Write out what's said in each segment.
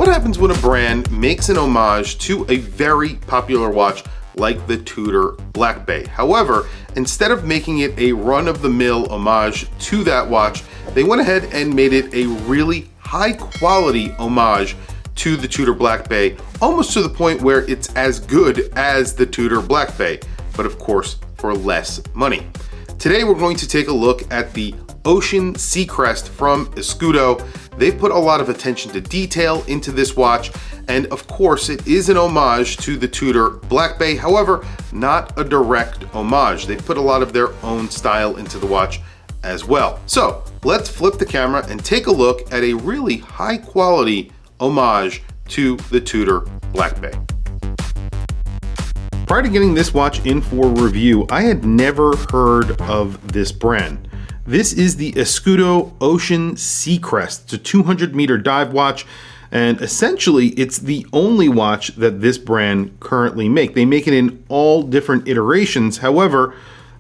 What happens when a brand makes an homage to a very popular watch like the Tudor Black Bay? However, instead of making it a run-of-the-mill homage to that watch, they went ahead and made it a really high-quality homage to the Tudor Black Bay, almost to the point where it's as good as the Tudor Black Bay, but of course for less money. Today we're going to take a look at the Ocean Seacrest from Escudo. They've put a lot of attention to detail into this watch, and of course it is an homage to the Tudor Black Bay, however, not a direct homage. They've put a lot of their own style into the watch as well. So let's flip the camera and take a look at a really high quality homage to the Tudor Black Bay. Prior to getting this watch in for review, I had never heard of this brand. This is the Escudo Ocean Seacrest. It's a 200-meter dive watch, and essentially it's the only watch that this brand currently make. They make it in all different iterations. However,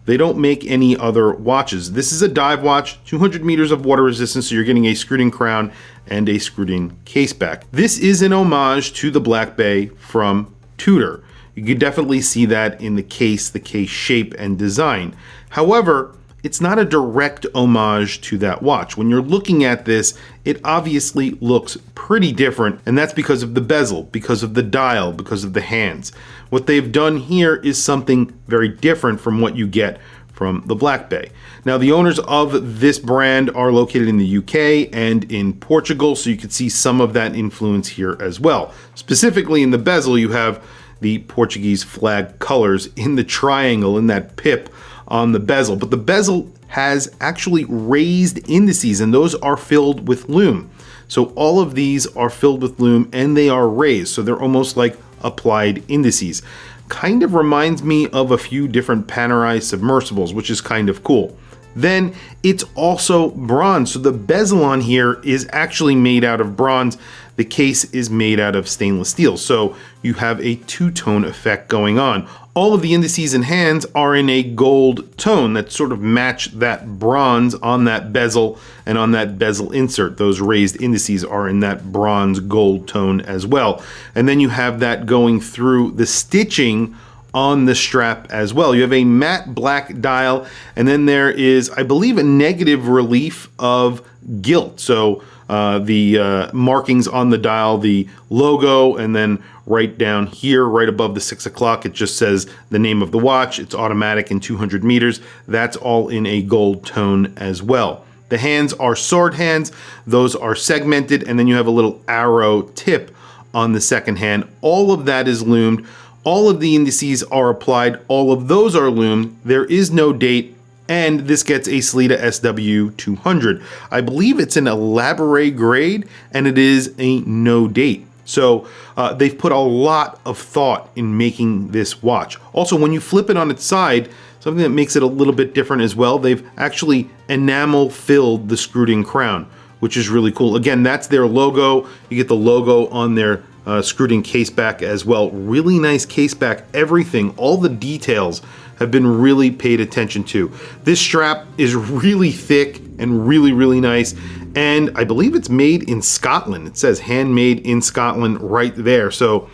they don't make any other watches. This is a dive watch, 200 meters of water resistance, so you're getting a screwed-in crown and a screwed-in caseback. This is an homage to the Black Bay from Tudor. You can definitely see that in the case shape and design. However, it's not a direct homage to that watch. When you're looking at this, it obviously looks pretty different, and that's because of the bezel, because of the dial, because of the hands. What they've done here is something very different from what you get from the Black Bay. Now, the owners of this brand are located in the UK and in Portugal, so you can see some of that influence here as well. Specifically in the bezel, you have the Portuguese flag colors in the triangle, in that pip on the bezel, but the bezel has actually raised indices, and those are filled with lume. So all of these are filled with lume and they are raised, so they're almost like applied indices. Kind of reminds me of a few different Panerai submersibles, which is kind of cool. Then it's also bronze, so the bezel on here is actually made out of bronze. The case is made out of stainless steel, so you have a two-tone effect going on. All of the indices and hands are in a gold tone that sort of match that bronze on that bezel and on that bezel insert. Those raised indices are in that bronze gold tone as well. And then you have that going through the stitching on the strap as well. You have a matte black dial, and then there is, I believe, a negative relief of gilt. So the markings on the dial, the logo, and then right down here, right above the 6 o'clock, it just says the name of the watch. It's automatic in 200 meters. That's all in a gold tone as well. The hands are sword hands. Those are segmented, and then you have a little arrow tip on the second hand. All of that is lumed. All of the indices are applied. All of those are lumed. There is no date. And this gets a Sellita SW200. I believe it's an elaborate grade, and it is a no date. So they've put a lot of thought in making this watch. Also, when you flip it on its side, something that makes it a little bit different as well, they've actually enamel filled the screwed-in crown, which is really cool. Again, that's their logo. You get the logo on their screwed-in caseback as well. Really nice caseback. Everything, all the details have been really paid attention to. This strap is really thick and really nice, and I believe it's made in Scotland. It says handmade in Scotland right there. So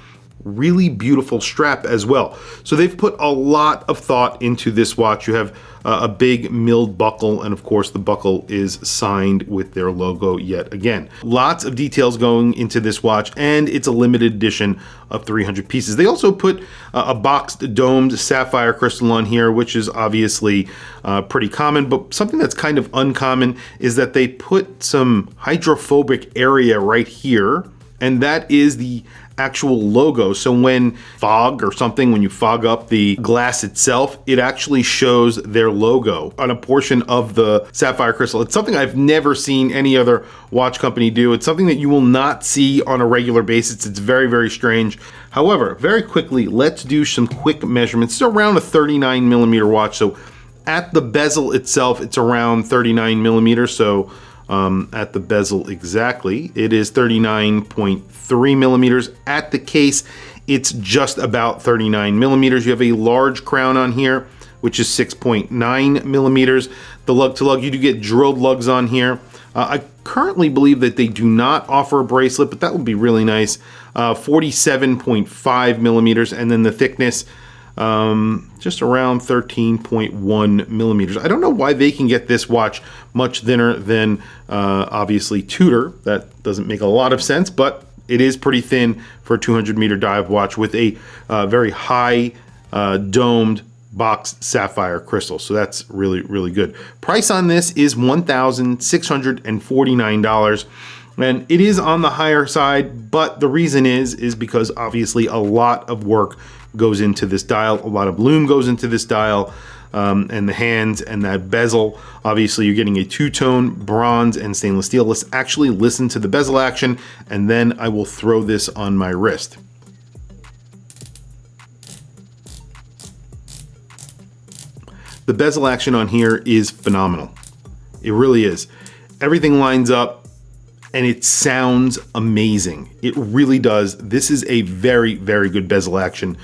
really beautiful strap as well. So they've put a lot of thought into this watch. You have a big milled buckle, and of course the buckle is signed with their logo yet again. Lots of details going into this watch, and it's a limited edition of 300 pieces. They also put a boxed domed sapphire crystal on here, which is obviously pretty common, but something that's kind of uncommon is that they put some hydrophobic area right here, and that is the actual logo. So when fog or something, when you fog up the glass itself, it actually shows their logo on a portion of the sapphire crystal. It's something I've never seen any other watch company do. It's something that you will not see on a regular basis. It's very strange. However, very quickly, let's do some quick measurements. It's around a 39 millimeter watch. So at the bezel itself, it's around 39 millimeters. So at the bezel exactly, it is 39.3 millimeters. At the case, it's just about 39 millimeters. You have a large crown on here, which is 6.9 millimeters. The lug to lug, you do get drilled lugs on here. I currently believe that they do not offer a bracelet, but that would be really nice. 47.5 millimeters, and then the thickness just around 13.1 millimeters. I don't know why they can get this watch much thinner than obviously Tudor. That doesn't make a lot of sense, but it is pretty thin for a 200-meter dive watch with a very high domed boxed sapphire crystal. So that's really, really good. Price on this is $1,649. And it is on the higher side, but the reason is because obviously a lot of work goes into this dial, a lot of lume goes into this dial, and the hands and that bezel. Obviously you're getting a two-tone bronze and stainless steel. Let's actually listen to the bezel action, and then I will throw this on my wrist. The bezel action on here is phenomenal. It really is. Everything lines up and it sounds amazing. It really does. This is a very, very good bezel action.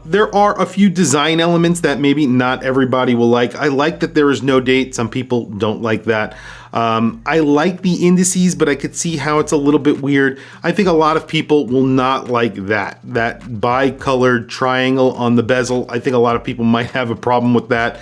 There are a few design elements that maybe not everybody will like. I like that there is no date. Some people don't like that. I like the indices, but I could see how it's a little bit weird. I think a lot of people will not like that bi-colored triangle on the bezel. I think a lot of people might have a problem with that.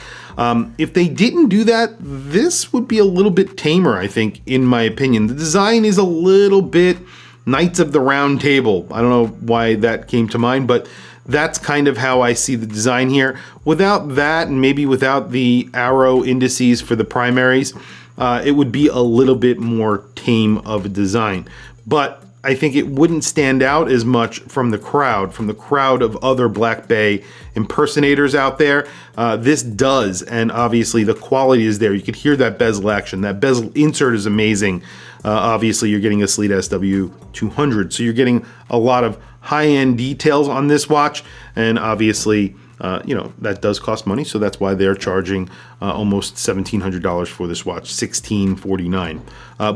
If they didn't do that, this would be a little bit tamer, I think, in my opinion. The design is a little bit Knights of the Round Table. I don't know why that came to mind, but that's kind of how I see the design here. Without that, and maybe without the arrow indices for the primaries, it would be a little bit more tame of a design. But I think it wouldn't stand out as much from the crowd of other Black Bay impersonators out there. This does, and obviously the quality is there. You could hear that bezel action. That bezel insert is amazing. Obviously you're getting a Sleet SW200, so you're getting a lot of high-end details on this watch, and obviously you know, that does cost money, so that's why they're charging almost $1,700 for this watch, $1,649.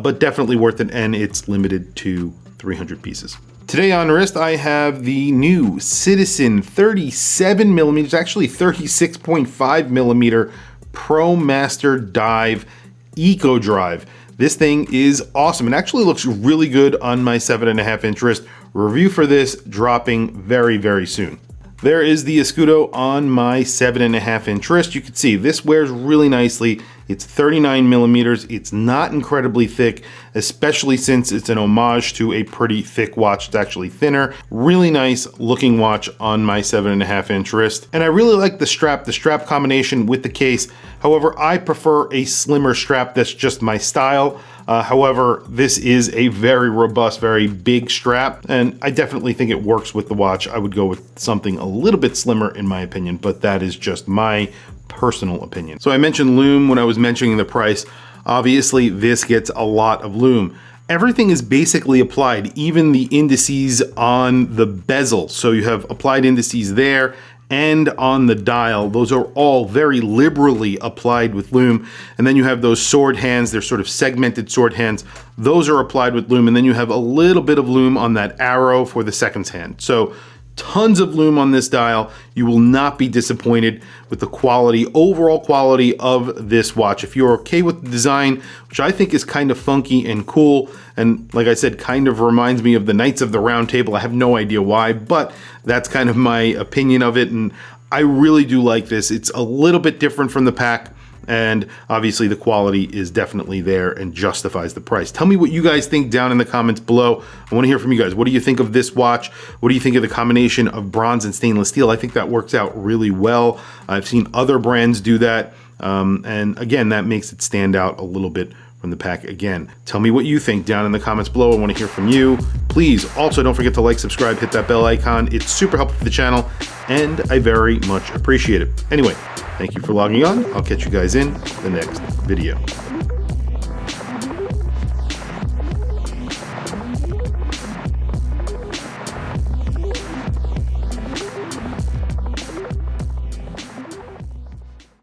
But definitely worth it, and it's limited to 300 pieces. Today on wrist, I have the new Citizen 37 millimeters, actually 36.5 millimeter Pro Master Dive Eco Drive. This thing is awesome. It actually looks really good on my 7.5 inch wrist. Review for this dropping very, very soon. There is the Escudo on my 7.5 inch wrist. You can see this wears really nicely. It's 39 millimeters. It's not incredibly thick, especially since it's an homage to a pretty thick watch. It's actually thinner. Really nice looking watch on my 7.5 inch wrist. And I really like the strap combination with the case. However, I prefer a slimmer strap. That's just my style. However, this is a very robust, very big strap, and I definitely think it works with the watch. I would go with something a little bit slimmer in my opinion, but that is just my personal opinion. So I mentioned lume when I was mentioning the price. Obviously, this gets a lot of lume. Everything is basically applied, even the indices on the bezel. So you have applied indices there and on the dial. Those are all very liberally applied with lume. And then you have those sword hands, they're sort of segmented sword hands. Those are applied with lume, and then you have a little bit of lume on that arrow for the seconds hand. So tons of lume on this dial. You will not be disappointed with the quality, overall quality of this watch. If you're okay with the design, which I think is kind of funky and cool, and like I said, kind of reminds me of the Knights of the Round Table. I have no idea why, but that's kind of my opinion of it, and I really do like this. It's a little bit different from the pack, and obviously the quality is definitely there and justifies the price. Tell me what you guys think down in the comments below. I want to hear from you guys. What do you think of this watch? What do you think of the combination of bronze and stainless steel? I think that works out really well. I've seen other brands do that, and again, that makes it stand out a little bit from the pack again. Tell me what you think down in the comments below. I want to hear from you. Please also don't forget to like, subscribe, hit that bell icon. It's super helpful for the channel, and I very much appreciate it. Anyway, thank you for logging on. I'll catch you guys in the next video.